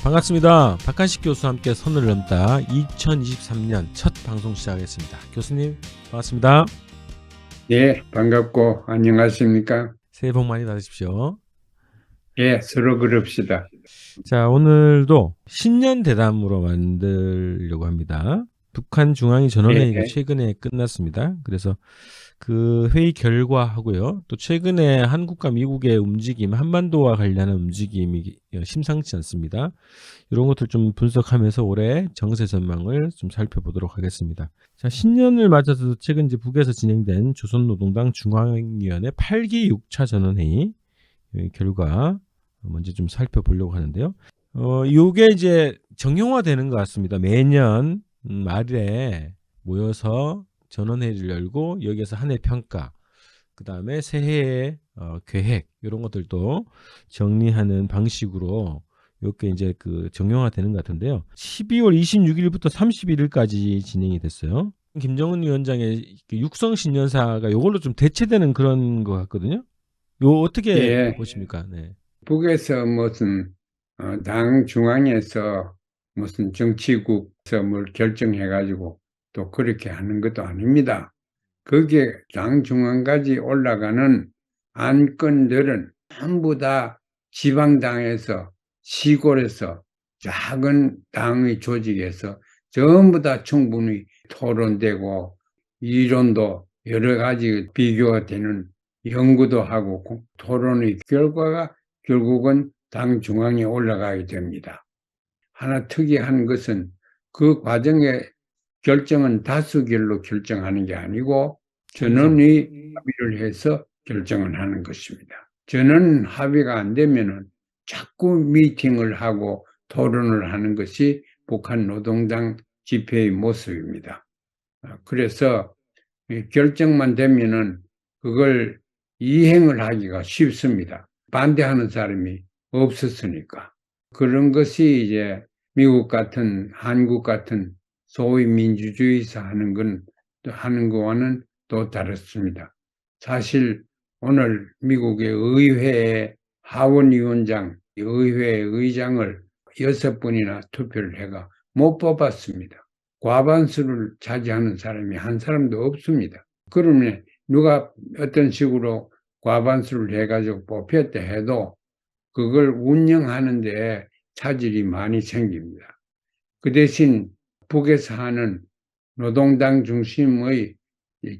반갑습니다. 박한식 교수와 함께 선을 넘다 2023년 첫 방송 시작하겠습니다. 교수님 반갑습니다. 예, 반갑고 안녕하십니까? 새해 복 많이 받으십시오. 예, 서로 그럽시다. 자, 오늘도 신년 대담으로 만들려고 합니다. 북한 중앙위 전원회의가 예, 최근에 끝났습니다. 그래서 그 회의 결과하고요. 또 최근에 한국과 미국의 움직임, 한반도와 관련한 움직임이 심상치 않습니다. 이런 것들 좀 분석하면서 올해 정세 전망을 좀 살펴보도록 하겠습니다. 자, 신년을 맞아서 최근 이제 북에서 진행된 조선노동당 중앙위원회 8기 6차 전원회의 결과 먼저 좀 살펴보려고 하는데요. 요게 이제 정형화되는 것 같습니다. 매년 말에 모여서 전원회의를 열고 여기에서 한 해 평가, 그 다음에 새해의 계획 이런 것들도 정리하는 방식으로 이렇게 이제 그 정형화되는 것 같은데요. 12월 26일부터 31일까지 진행이 됐어요. 김정은 위원장의 육성 신년사가 이걸로 좀 대체되는 그런 것 같거든요. 요 어떻게 예. 보십니까? 네. 북에서 무슨 당 중앙에서 무슨 정치국에서 뭘 결정해가지고 또 그렇게 하는 것도 아닙니다. 그게 당 중앙까지 올라가는 안건들은 전부 다 지방당에서 시골에서 작은 당의 조직에서 전부 다 충분히 토론되고 이론도 여러 가지 비교가 되는 연구도 하고 토론의 결과가 결국은 당 중앙에 올라가게 됩니다. 하나 특이한 것은 그 과정에 결정은 다수결로 결정하는 게 아니고 전원이 합의를 해서 결정을 하는 것입니다. 전원 합의가 안 되면은 자꾸 미팅을 하고 토론을 하는 것이 북한 노동당 집회의 모습입니다. 그래서 결정만 되면은 그걸 이행을 하기가 쉽습니다. 반대하는 사람이 없었으니까. 그런 것이 이제 미국 같은 한국 같은 소위 민주주의에서 하는 거와는 또 다릅니다. 사실 오늘 미국의 의회의 하원위원장, 의회 의장을 6분이나 투표를 해가 못 뽑았습니다. 과반수를 차지하는 사람이 한 사람도 없습니다. 그러면 누가 어떤 식으로 과반수를 해가지고 뽑혔다 해도 그걸 운영하는 데 차질이 많이 생깁니다. 그 대신 북에서 하는 노동당 중심의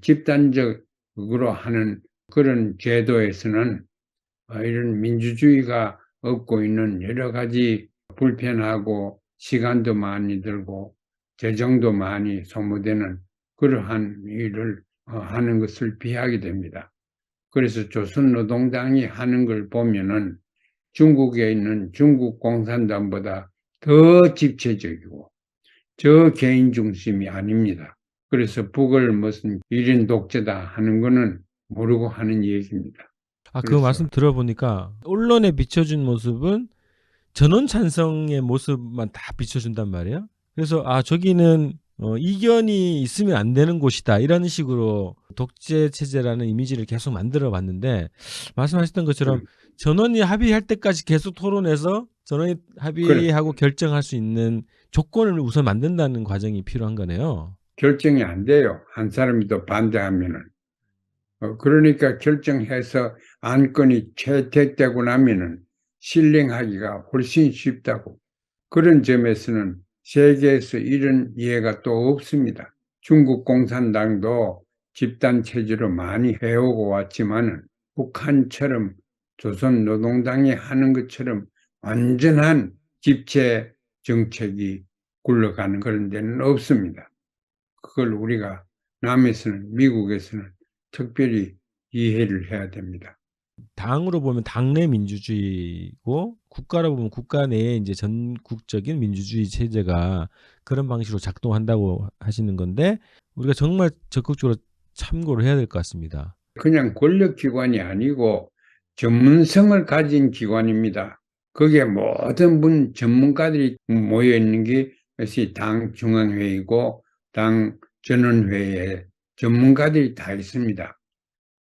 집단적으로 하는 그런 제도에서는 이런 민주주의가 얻고 있는 여러 가지 불편하고 시간도 많이 들고 재정도 많이 소모되는 그러한 일을 하는 것을 피하게 됩니다. 그래서 조선노동당이 하는 걸 보면은 중국에 있는 중국 공산당보다 더 집체적이고 저 개인 중심이 아닙니다. 그래서 북을 무슨 1인 독재다 하는 거는 모르고 하는 얘기입니다. 그 말씀 들어보니까 언론에 비춰준 모습은 전원 찬성의 모습만 다 비춰준단 말이에요. 그래서 저기는 이견이 있으면 안 되는 곳이다 이런 식으로 독재 체제라는 이미지를 계속 만들어 봤는데 말씀하셨던 것처럼 전원이 합의할 때까지 계속 토론해서 전원이 합의하고 결정할 수 있는 조건을 우선 만든다는 과정이 필요한 거네요. 결정이 안 돼요. 한 사람이 또 반대하면은. 그러니까 결정해서 안건이 채택되고 나면은 실행하기가 훨씬 쉽다고. 그런 점에서는 세계에서 이런 예가 또 없습니다. 중국 공산당도 집단 체제로 많이 해오고 왔지만은 북한처럼 조선노동당이 하는 것처럼 완전한 집체 정책이 굴러가는 그런 데는 없습니다. 그걸 우리가 남에서는 미국에서는 특별히 이해를 해야 됩니다. 당으로 보면 당내 민주주의고 국가로 보면 국가 내에 이제 전국적인 민주주의 체제가 그런 방식으로 작동한다고 하시는 건데 우리가 정말 적극적으로 참고를 해야 될 것 같습니다. 그냥 권력기관이 아니고 전문성을 가진 기관입니다. 거기에 모든 전문가들이 모여 있는 것이 당 중앙회의고 당 전원회의에 전문가들이 다 있습니다.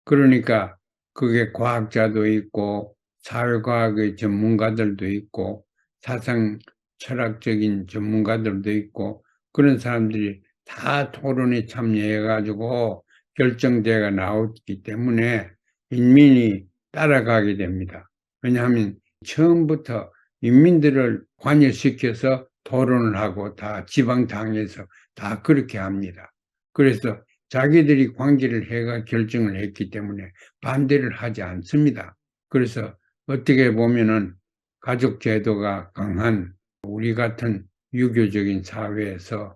그러니까 그게 과학자도 있고 사회과학의 전문가들도 있고 사상 철학적인 전문가들도 있고 그런 사람들이 다 토론에 참여해가지고 결정대가 나왔기 때문에 인민이 따라가게 됩니다. 왜냐하면 처음부터 인민들을 관여시켜서 토론을 하고 다 지방당에서 다 그렇게 합니다. 그래서 자기들이 관계를 해가 결정을 했기 때문에 반대를 하지 않습니다. 그래서 어떻게 보면은 가족 제도가 강한 우리 같은 유교적인 사회에서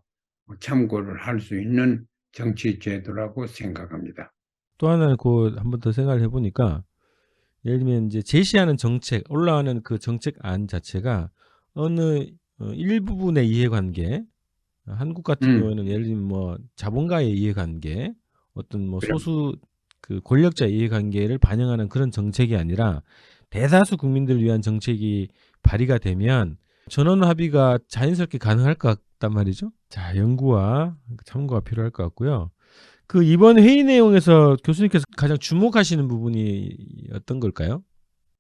참고를 할 수 있는 정치 제도라고 생각합니다. 또 하나는 그 한 번 더 생각을 해보니까 예를 들면 이제 제시하는 정책, 올라가는 그 정책안 자체가 어느 일부분의 이해관계, 한국 같은 음, 경우에는 예를 들면 뭐 자본가의 이해관계, 어떤 뭐 그럼, 소수 그 권력자의 이해관계를 반영하는 그런 정책이 아니라 대다수 국민들을 위한 정책이 발의가 되면 전원 합의가 자연스럽게 가능할 것 같단 말이죠. 자, 연구와 참고가 필요할 것 같고요. 그 이번 회의 내용에서 교수님께서 가장 주목하시는 부분이 어떤 걸까요?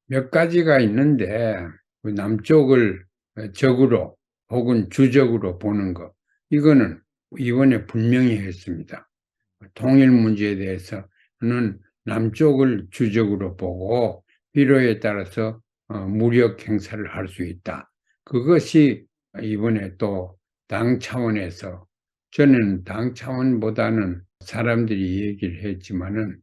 몇 가지가 있는데 그 남쪽을 적으로 혹은 주적으로 보는 것 이거는 이번에 분명히 했습니다. 통일 문제에 대해서는 남쪽을 주적으로 보고 필요에 따라서 무력 행사를 할 수 있다. 그것이 이번에 또 당 차원에서 저는 당 차원보다는 사람들이 얘기를 했지만은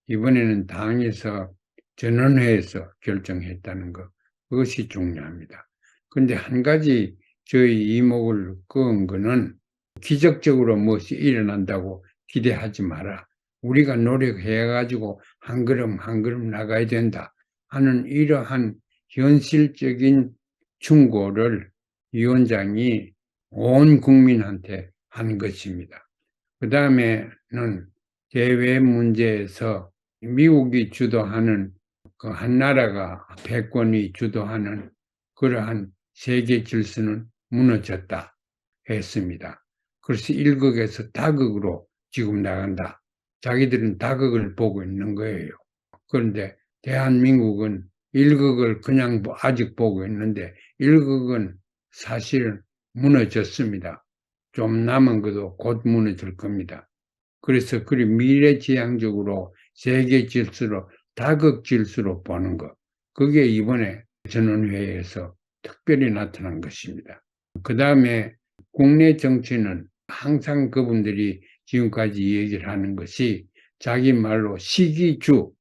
이번에는 당에서 전원회에서 결정했다는 것 그것이 중요합니다. 그런데 한 가지 저희 이목을 끄은 거는 기적적으로 무엇이 일어난다고 기대하지 마라. 우리가 노력해가지고 한 걸음 한 걸음 나가야 된다 하는 이러한 현실적인 충고를 위원장이 온 국민한테 한 것입니다. 그 다음에는 대외 문제에서 미국이 주도하는 그 한 나라가 패권이 주도하는 그러한 세계 질서는 무너졌다 했습니다. 그래서 1극에서 다극으로 지금 나간다. 자기들은 다극을 보고 있는 거예요. 그런데 대한민국은 1극을 그냥 아직 보고 있는데 1극은 사실은 무너졌습니다. 좀 남은 것도 곧 무너질 겁니다. 그래서 그리 미래지향적으로 세계 질서로 다극 질서로 보는 것. 그게 이번에 전원회의에서 특별히 나타난 것입니다. 그 다음에 국내 정치는 항상 그분들이 지금까지 얘기를 하는 것이 자기 말로 시기주,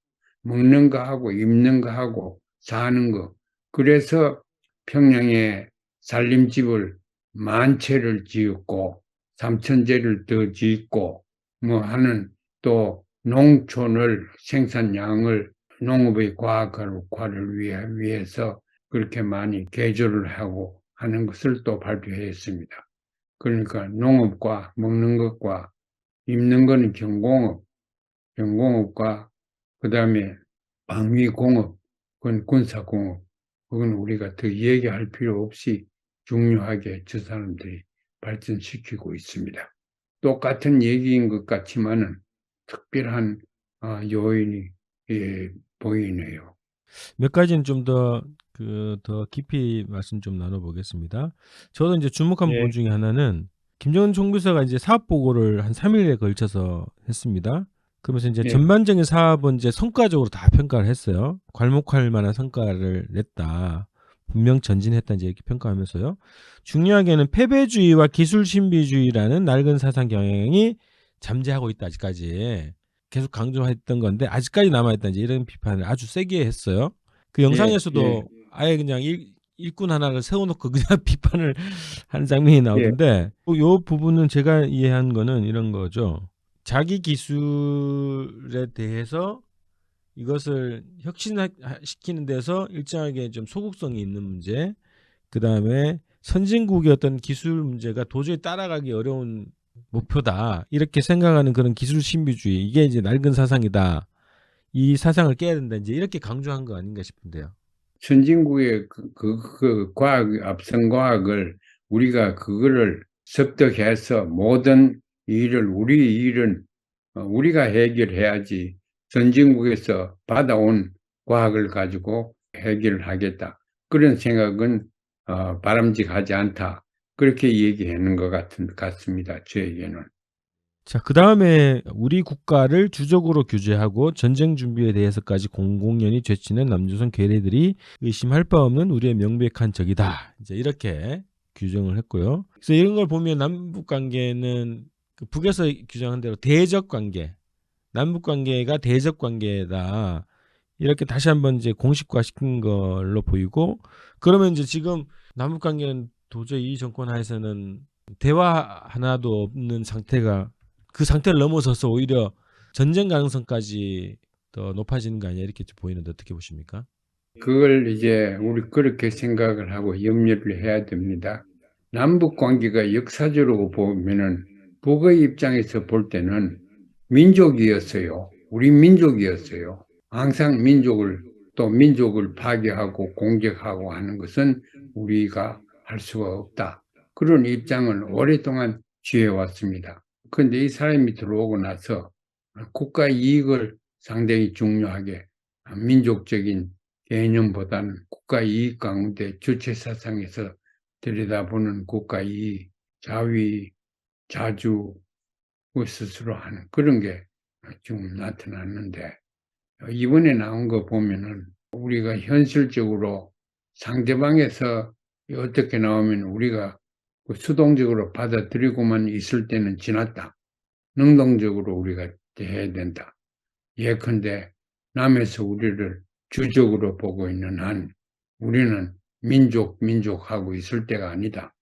먹는 거 하고 입는 거 하고 사는 거. 그래서 평양에 살림집을 10,000채를 지었고 3,000채를 더 짓고 뭐 하는 또 농촌을 생산량을 농업의 과학화를 위해서 그렇게 많이 개조를 하고 하는 것을 또 발표했습니다. 그러니까 농업과 먹는 것과 입는 거는 경공업, 경공업과 그 다음에 방위공업, 그건 군사공업, 그건 우리가 더 얘기할 필요 없이 중요하게 저 사람들이 발전시키고 있습니다. 똑같은 얘기인 것 같지만은 특별한 요인이 보이네요. 몇 가지는 좀 더 더 깊이 말씀 좀 나눠보겠습니다. 저도 이제 주목한 부분 예, 중에 하나는 김정은 총비서가 이제 사업 보고를 한 3일에 걸쳐서 했습니다. 그러면서 이제 예, 전반적인 사업은 이제 성과적으로 다 평가를 했어요. 괄목할 만한 성과를 냈다. 분명 전진했다 이제 이렇게 평가하면서요. 중요하게는 패배주의와 기술 신비주의라는 낡은 사상 경향이 잠재하고 있다 아직까지. 계속 강조했던 건데 아직까지 남아있다 이제 이런 비판을 아주 세게 했어요. 그 예, 예, 영상에서도 아예 그냥 일꾼 하나를 세워놓고 그냥 비판을 하는 장면이 예. 나오던데 요 부분은 제가 이해한 거는 이런 거죠. 자기 기술에 대해서 이것을 혁신시키는 데서 일정하게 좀 소극성이 있는 문제, 그 다음에 선진국의 어떤 기술 문제가 도저히 따라가기 어려운 목표다. 이렇게 생각하는 그런 기술 신비주의. 이게 이제 낡은 사상이다. 이 사상을 깨야 된다. 이제 이렇게 강조한 거 아닌가 싶은데요. 선진국의 과학, 앞선 과학을 우리가 그거를 습득해서 모든 일을, 우리 일은 우리가 해결해야지 선진국에서 받아온 과학을 가지고 해결을 하겠다. 그런 생각은 바람직하지 않다. 그렇게 얘기하는 것 같습니다. 저에게는. 자, 그 다음에 우리 국가를 주적으로 규제하고 전쟁 준비에 대해서까지 공공연히 죄치는 남조선 괴뢰들이 의심할 바 없는 우리의 명백한 적이다. 이제 이렇게 규정을 했고요. 그래서 이런 걸 보면 남북 관계는 그 북에서 규정한 대로 대적 관계, 남북 관계가 대적 관계다. 이렇게 다시 한번 이제 공식화 시킨 걸로 보이고, 그러면 이제 지금 남북 관계는 도저히 이 정권 하에서는 대화 하나도 없는 상태가, 그 상태를 넘어서서 오히려 전쟁 가능성까지 더 높아지는 거 아니야, 이렇게 보이는데 어떻게 보십니까? 그걸 이제 우리 그렇게 생각을 하고 염려를 해야 됩니다. 남북 관계가 역사적으로 보면은 북의 입장에서 볼 때는 민족이었어요. 우리 민족이었어요. 항상 또 민족을 파괴하고 공격하고 하는 것은 우리가 할 수가 없다. 그런 입장을 오랫동안 취해왔습니다. 그런데 이 사람이 들어오고 나서 국가 이익을 상당히 중요하게 민족적인 개념보다는 국가 이익 가운데 주체 사상에서 들여다보는 국가 이익, 자위, 자주 스스로 하는 그런 게 지금 나타났는데, 이번에 나온 거 보면은 우리가 현실적으로 상대방에서 어떻게 나오면 우리가 수동적으로 받아들이고만 있을 때는 지났다. 능동적으로 우리가 해야 된다. 예컨대 남에서 우리를 주적으로 보고 있는 한 우리는 민족하고 있을 때가 아니다.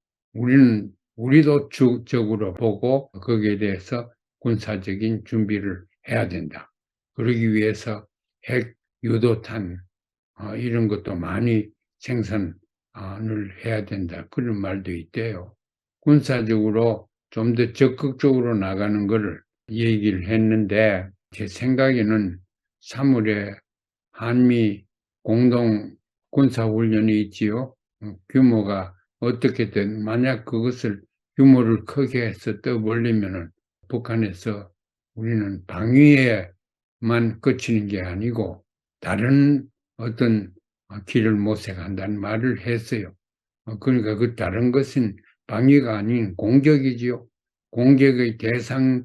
우리도 주적으로 보고 거기에 대해서 군사적인 준비를 해야 된다. 그러기 위해서 핵 유도탄 이런 것도 많이 생산을 해야 된다. 그런 말도 있대요. 군사적으로 좀 더 적극적으로 나가는 것을 얘기를 했는데, 제 생각에는 3월에 한미 공동 군사훈련이 있지요. 규모가 어떻게든 만약 그것을 규모를 크게 해서 떠벌리면은 북한에서 우리는 방위에만 그치는 게 아니고 다른 어떤 길을 모색한다는 말을 했어요. 그러니까 그 다른 것은 방위가 아닌 공격이지요. 공격의 대상이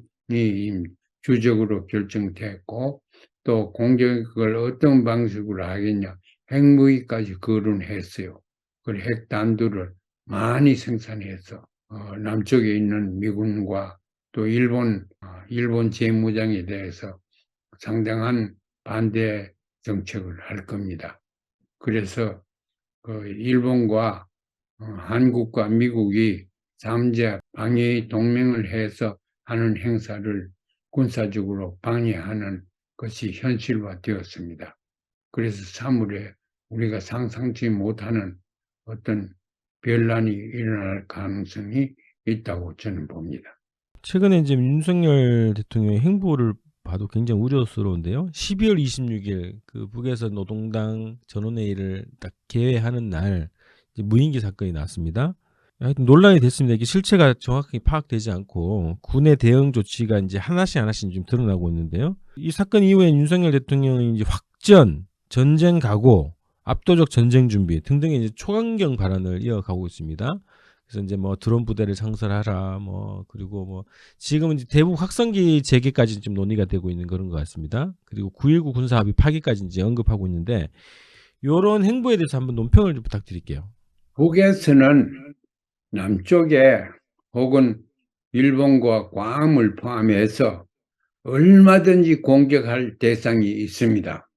주적으로 결정됐고, 또 공격을 어떤 방식으로 하겠냐, 핵무기까지 거론했어요. 그 핵단두를 많이 생산해서 남쪽에 있는 미군과 또 일본 재무장에 대해서 상당한 반대 정책을 할 겁니다. 그래서 일본과 한국과 미국이 잠재 방위 동맹을 해서 하는 행사를 군사적으로 방해하는 것이 현실화되었습니다. 그래서 3월에 우리가 상상치 못하는 어떤 변란이 일어날 가능성이 있다고 저는 봅니다. 최근에 이제 윤석열 대통령의 행보를 봐도 굉장히 우려스러운데요. 12월 26일 그 북에서 노동당 전원회의를 딱 개회하는 날 이제 무인기 사건이 났습니다. 하여튼 논란이 됐습니다. 이게 실체가 정확하게 파악되지 않고 군의 대응 조치가 이제 하나씩 좀 드러나고 있는데요. 이 사건 이후에 윤석열 대통령이 이제 확전, 전쟁 각오, 압도적 전쟁 준비 등등의 이제 초강경 발언을 이어가고 있습니다. 그래서 이제 뭐 드론 부대를 창설하라, 뭐 그리고 뭐 지금은 이제 대북 확성기 재개까지 좀 논의가 되고 있는 그런 것 같습니다. 그리고 9.19 군사 합의 파기까지 이제 언급하고 있는데 이런 행보에 대해서 한번 논평을 좀 부탁드릴게요. 북에서는 남쪽에 혹은 일본과 괌을 포함해서 얼마든지 공격할 대상이 있습니다.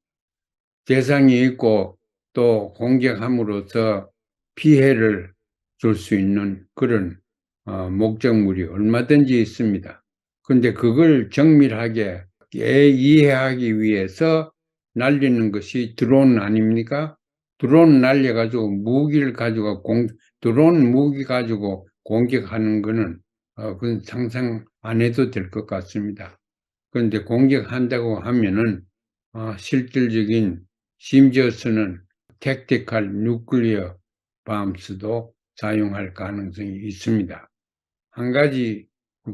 대상이 있고 또 공격함으로써 피해를 줄 수 있는 그런 목적물이 얼마든지 있습니다. 그런데 그걸 정밀하게 이해하기 위해서 날리는 것이 드론 아닙니까? 드론 날려가지고 무기를 가지고 드론 무기 가지고 공격하는 거는 그건 상상 안 해도 될 것 같습니다. 그런데 공격한다고 하면은 실질적인, 심지어서는 택티컬 뉴클리어 밤스도 사용할 가능성이 있습니다. 한 가지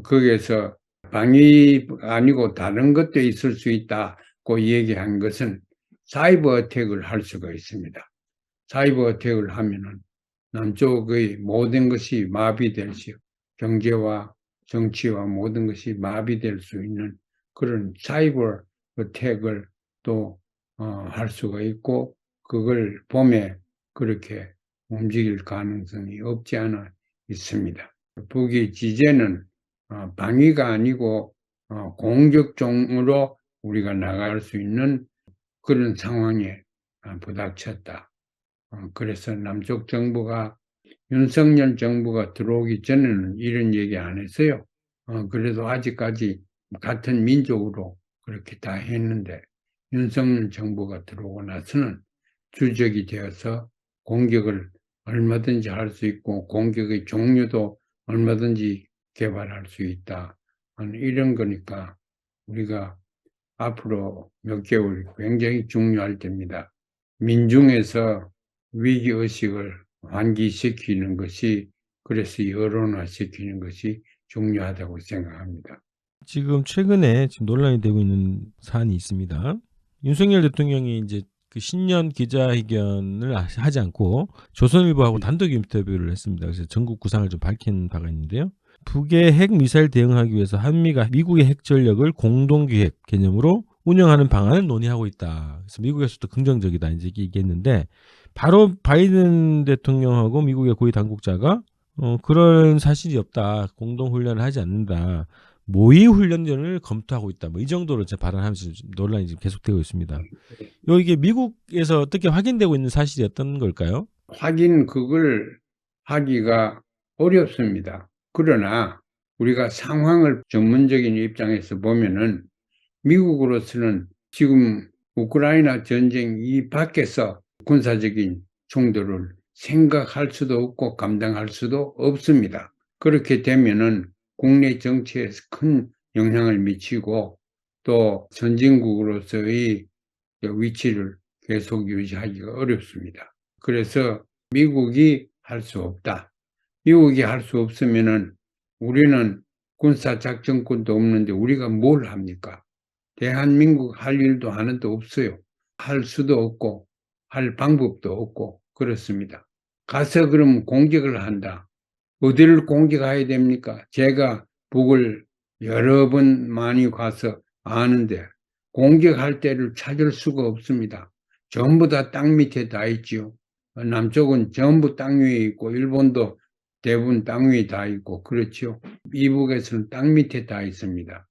거기에서 방위 아니고 다른 것도 있을 수 있다고 얘기한 것은 사이버 어택을 할 수가 있습니다. 사이버 어택을 하면은 남쪽의 모든 것이 마비될 수, 경제와 정치와 모든 것이 마비될 수 있는 그런 사이버 어택을 또 할 수가 있고, 그걸 봄에 그렇게 움직일 가능성이 없지 않아 있습니다. 북의 지제는 방위가 아니고 공격종으로 우리가 나갈 수 있는 그런 상황에 부닥쳤다. 그래서 남쪽 정부가, 윤석열 정부가 들어오기 전에는 이런 얘기 안 했어요. 그래도 아직까지 같은 민족으로 그렇게 다 했는데, 윤석열 정부가 들어오고 나서는 주적이 되어서 공격을 얼마든지 할 수 있고, 공격의 종류도 얼마든지 개발할 수 있다. 이런 거니까 우리가 앞으로 몇 개월 굉장히 중요할 때입니다. 민중에서 위기의식을 환기시키는 것이, 그래서 여론화시키는 것이 중요하다고 생각합니다. 지금 최근에 지금 논란이 되고 있는 사안이 있습니다. 윤석열 대통령이 이제 그 신년 기자회견을 하지 않고 조선일보하고 단독 인터뷰를 했습니다. 그래서 전국 구상을 좀 밝힌 바가 있는데요. 북의 핵 미사일 대응하기 위해서 한미가 미국의 핵 전력을 공동기획 개념으로 운영하는 방안을 논의하고 있다. 그래서 미국에서도 긍정적이다 이제 얘기했는데, 바로 바이든 대통령하고 미국의 고위 당국자가 그런 사실이 없다, 공동훈련을 하지 않는다, 모의 훈련전을 검토하고 있다, 뭐 이 정도로 제 발언하면서 논란이 지금 계속되고 있습니다. 이게 미국에서 어떻게 확인되고 있는 사실이 어떤 걸까요? 확인 그걸 하기가 어렵습니다. 그러나 우리가 상황을 전문적인 입장에서 보면은, 미국으로서는 지금 우크라이나 전쟁 이 밖에서 군사적인 충돌을 생각할 수도 없고 감당할 수도 없습니다. 그렇게 되면은 국내 정치에 큰 영향을 미치고, 또 선진국으로서의 위치를 계속 유지하기가 어렵습니다. 그래서 미국이 할 수 없다. 미국이 할 수 없으면은 우리는 군사작전권도 없는데 우리가 뭘 합니까? 대한민국 할 일도 하나도 없어요. 할 수도 없고 할 방법도 없고 그렇습니다. 가서 그럼 공격을 한다. 어디를 공격해야 됩니까? 제가 북을 여러 번 많이 가서 아는데 공격할 때를 찾을 수가 없습니다. 전부 다 땅 밑에 다 있지요. 남쪽은 전부 땅 위에 있고, 일본도 대부분 땅 위에 다 있고 그렇죠. 이북에서는 땅 밑에 다 있습니다.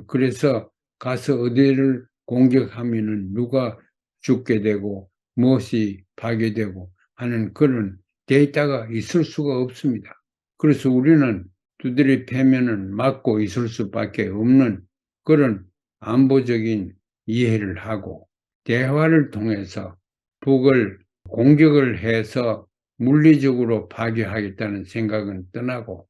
그래서 가서 어디를 공격하면은 누가 죽게 되고 무엇이 파괴되고 하는 그런 데이터가 있을 수가 없습니다. 그래서 우리는 두드려 패면은 맞고 있을 수밖에 없는 그런 안보적인 이해를 하고, 대화를 통해서 북을 공격을 해서 물리적으로 파괴하겠다는 생각은 떠나고,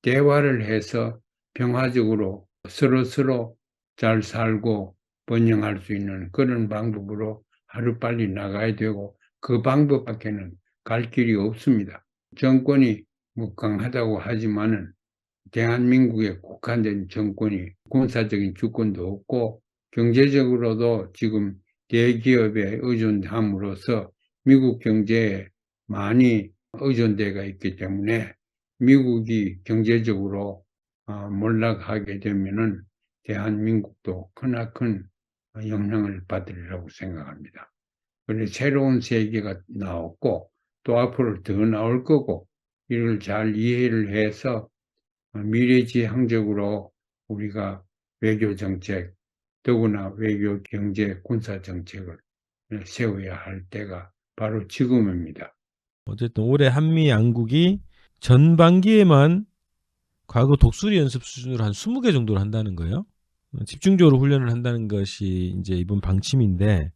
대화를 해서 평화적으로 서로 잘 살고 번영할 수 있는 그런 방법으로 하루빨리 나가야 되고, 그 방법밖에는 갈 길이 없습니다. 정권이 뭐 강하다고 하지만은 대한민국에 국한된 정권이 군사적인 주권도 없고, 경제적으로도 지금 대기업에 의존함으로써 미국 경제에 많이 의존대가 있기 때문에, 미국이 경제적으로 몰락하게 되면은 대한민국도 크나큰 영향을 받으리라고 생각합니다. 그런데 새로운 세계가 나왔고 또 앞으로 더 나올 거고, 이를 잘 이해를 해서 미래지향적으로 우리가 외교 정책, 더구나 외교 경제 군사 정책을 세워야 할 때가 바로 지금입니다. 어쨌든 올해 한미 양국이 전반기에만 과거 독수리 연습 수준으로 한 20개 정도를 한다는 거예요. 집중적으로 훈련을 한다는 것이 이제 이번 방침인데,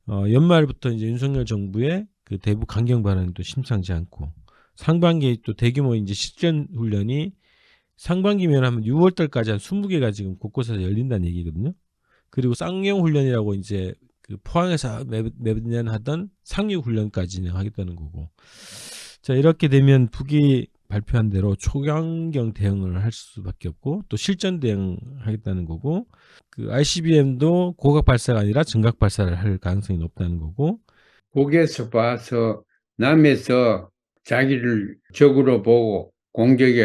연말부터 이제 윤석열 정부의 그 대북 강경 발언이 또 심상치 않고, 상반기에 또 대규모 이제 실전 훈련이 상반기면 하면 6월 달까지 한 20개가 지금 곳곳에서 열린다는 얘기거든요. 그리고 쌍용 훈련이라고 이제 그 포항에서 매년 하던 상륙 훈련까지 진행하겠다는 거고. 자, 이렇게 되면 북이 발표한 대로 초강경 대응을 할 수밖에 없고, 또 실전 대응하겠다는 거고, 그 ICBM도 고각 발사가 아니라 정각 발사를 할 가능성이 높다는 거고. 북에서 봐서 남에서 자기를 적으로 보고 공격에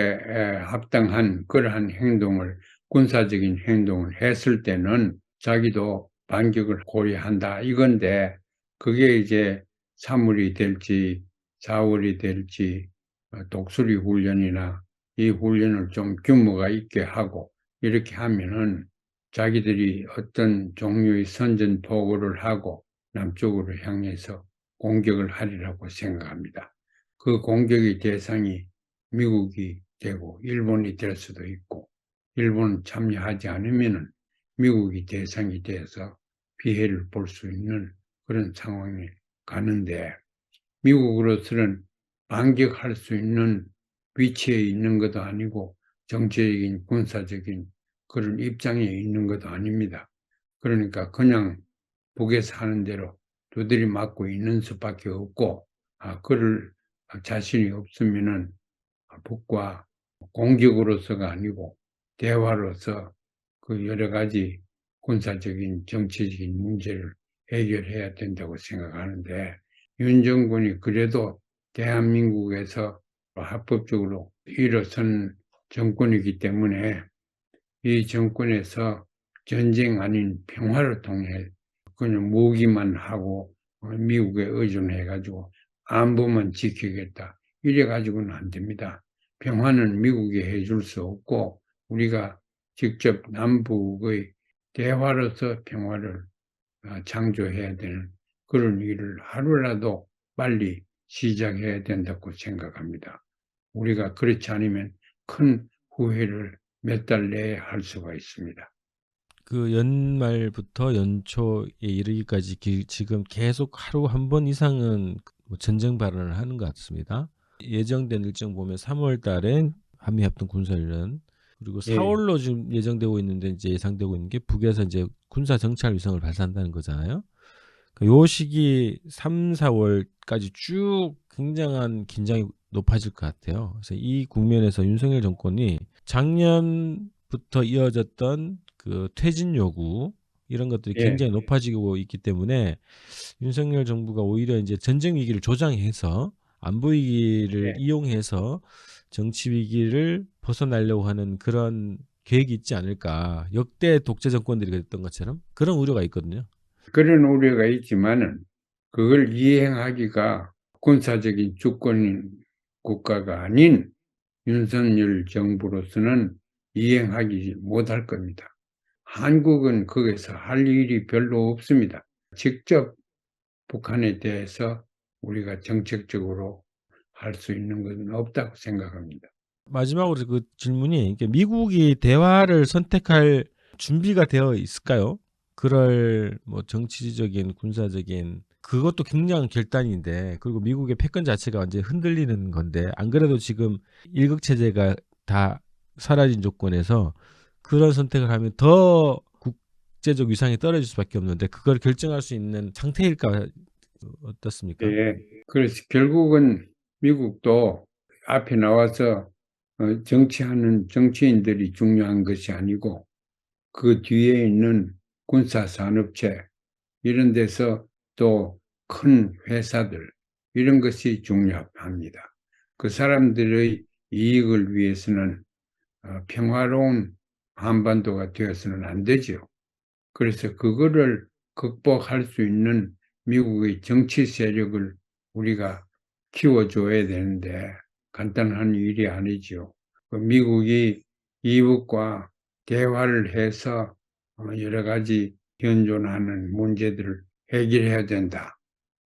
합당한 그러한 행동을, 군사적인 행동을 했을 때는 자기도 반격을 고려한다 이건데, 그게 이제 3월이 될지 4월이 될지 독수리 훈련이나 이 훈련을 좀 규모가 있게 하고 이렇게 하면은 자기들이 어떤 종류의 선전포고를 하고 남쪽으로 향해서 공격을 하리라고 생각합니다. 그 공격의 대상이 미국이 되고 일본이 될 수도 있고, 일본은 참여하지 않으면은 미국이 대상이 돼서 피해를 볼 수 있는 그런 상황에 가는데, 미국으로서는 반격할 수 있는 위치에 있는 것도 아니고 정치적인 군사적인 그런 입장에 있는 것도 아닙니다. 그러니까 그냥 북에서 하는 대로 두드리 맞고 있는 수밖에 없고, 그럴 자신이 없으면은 북과 공격으로서가 아니고 대화로서 그 여러 가지 군사적인 정치적인 문제를 해결해야 된다고 생각하는데, 윤 정권이 그래도 대한민국에서 합법적으로 일어선 정권이기 때문에 이 정권에서 전쟁 아닌 평화를 통해 그냥 무기만 하고 미국에 의존해가지고 안보만 지키겠다 이래가지고는 안 됩니다. 평화는 미국이 해줄 수 없고 우리가 직접 남북의 대화로서 평화를 창조해야 되는 그런 일을 하루라도 빨리 시작해야 된다고 생각합니다. 우리가 그렇지 않으면 큰 후회를 몇 달 내에 할 수가 있습니다. 그 연말부터 연초에 이르기까지 지금 계속 하루 한 번 이상은 뭐 전쟁 발언을 하는 것 같습니다. 예정된 일정 보면 3월 달엔 한미합동 군사훈련, 그리고 예, 4월로 지금 예정되고 있는데 이제 예상되고 있는 게 북에서 이제 군사 정찰 위성을 발사한다는 거잖아요. 요 시기 3, 4월까지 쭉 굉장한 긴장이 높아질 것 같아요. 그래서 이 국면에서 윤석열 정권이 작년부터 이어졌던 그 퇴진 요구 이런 것들이 예, 굉장히 높아지고 있기 때문에 윤석열 정부가 오히려 이제 전쟁 위기를 조장해서 안보 위기를 예. 이용해서 정치 위기를 벗어나려고 하는 그런 계획이 있지 않을까. 역대 독재 정권들이 그랬던 것처럼 그런 우려가 있거든요. 그런 우려가 있지만은 그걸 이행하기가 군사적인 주권인 국가가 아닌 윤석열 정부로서는 이행하기 못할 겁니다. 한국은 거기서 할 일이 별로 없습니다. 직접 북한에 대해서 우리가 정책적으로 할 수 있는 것은 없다고 생각합니다. 마지막으로 그 질문이 이게 미국이 대화를 선택할 준비가 되어 있을까요? 그럴 뭐 정치적인 군사적인 그것도 굉장한 결단인데, 그리고 미국의 패권 자체가 완전히 흔들리는 건데, 안 그래도 지금 일극 체제가 다 사라진 조건에서 그런 선택을 하면 더 국제적 위상이 떨어질 수밖에 없는데, 그걸 결정할 수 있는 상태일까? 어떻습니까? 예. 그래서 결국은 미국도 앞에 나와서 정치하는 정치인들이 중요한 것이 아니고 그 뒤에 있는 군사산업체 이런 데서 또 큰 회사들 이런 것이 중요합니다. 그 사람들의 이익을 위해서는 평화로운 한반도가 되어서는 안 되죠. 그래서 그거를 극복할 수 있는 미국의 정치 세력을 우리가 키워줘야 되는데 간단한 일이 아니죠. 미국이 이북과 대화를 해서 여러 가지 현존하는 문제들을 해결해야 된다.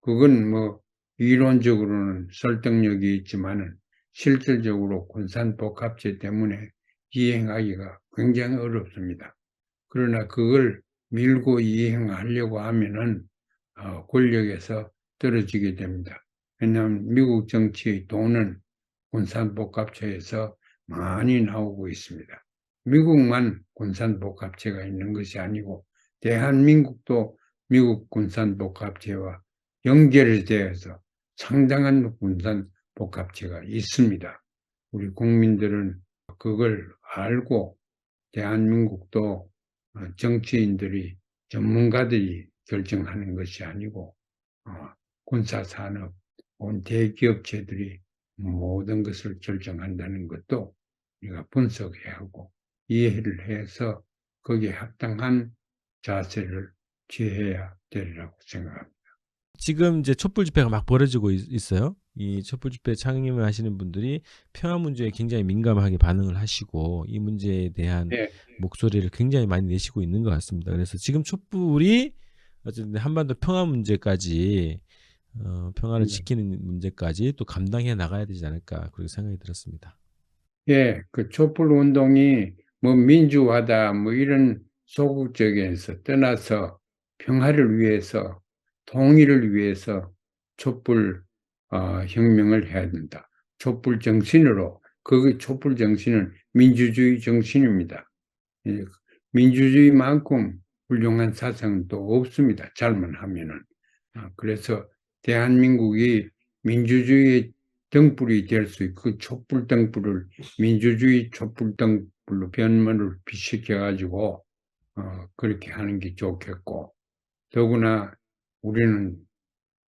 그건 뭐 이론적으로는 설득력이 있지만은 실질적으로 군산복합체 때문에 이행하기가 굉장히 어렵습니다. 그러나 그걸 밀고 이행하려고 하면은 권력에서 떨어지게 됩니다. 왜냐하면 미국 정치의 돈은 군산복합체에서 많이 나오고 있습니다. 미국만 군산복합체가 있는 것이 아니고 대한민국도 미국 군산복합체와 연결이 되어서 상당한 군산복합체가 있습니다. 우리 국민들은 그걸 알고 대한민국도 정치인들이 전문가들이 결정하는 것이 아니고 어, 군사산업, 온 대기업체들이 모든 것을 결정한다는 것도 우리가 분석해야 하고 이해를 해서 거기에 합당한 자세를 취해야 되리라고 생각합니다. 지금 이제 촛불 집회가 막 벌어지고 있어요. 이 촛불 집회 창립을 하시는 분들이 평화 문제에 굉장히 민감하게 반응을 하시고 이 문제에 대한 예, 목소리를 굉장히 많이 내시고 있는 것 같습니다. 그래서 지금 촛불이 어쨌든 한반도 평화 문제까지 평화를 지키는 문제까지 또 감당해 나가야 되지 않을까 그렇게 생각이 들었습니다. 예, 그 촛불 운동이 뭐 민주화다 뭐 이런 소극적에서 떠나서 평화를 위해서 통일을 위해서 촛불 혁명을 해야 된다. 촛불 정신으로 그 촛불 정신은 민주주의 정신입니다. 예, 민주주의만큼 훌륭한 사상은 또 없습니다. 잘못하면은. 그래서 대한민국이 민주주의의 등불이 될 수 있고 그 촛불 등불을 민주주의 촛불 등불로 변모를 빛시켜 가지고 그렇게 하는 게 좋겠고 더구나 우리는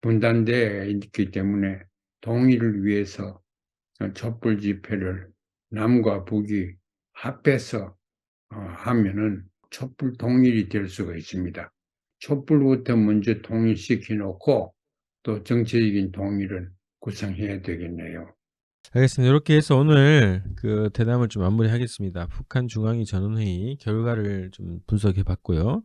분단되어 있기 때문에 통일을 위해서 촛불 집회를 남과 북이 합해서 하면은 촛불 통일이 될 수가 있습니다. 촛불부터 먼저 통일시켜 놓고 또 정치적인 통일을 구성해야 되겠네요. 알겠습니다. 이렇게 해서 오늘 그 대담을 좀 마무리하겠습니다. 북한 중앙위 전원회의 결과를 좀 분석해 봤고요.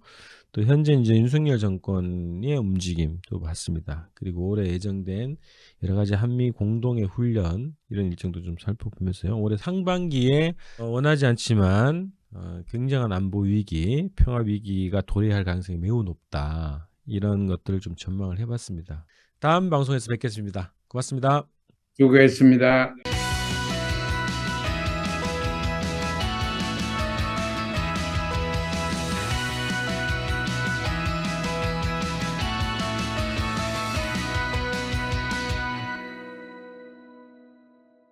또 현재 이제 윤석열 정권의 움직임도 봤습니다. 그리고 올해 예정된 여러 가지 한미 공동의 훈련 이런 일정도 좀 살펴보면서요. 올해 상반기에 원하지 않지만 굉장한 안보 위기, 평화 위기가 도래할 가능성이 매우 높다. 이런 것들을 좀 전망을 해봤습니다. 다음 방송에서 뵙겠습니다. 고맙습니다. 수고했습니다.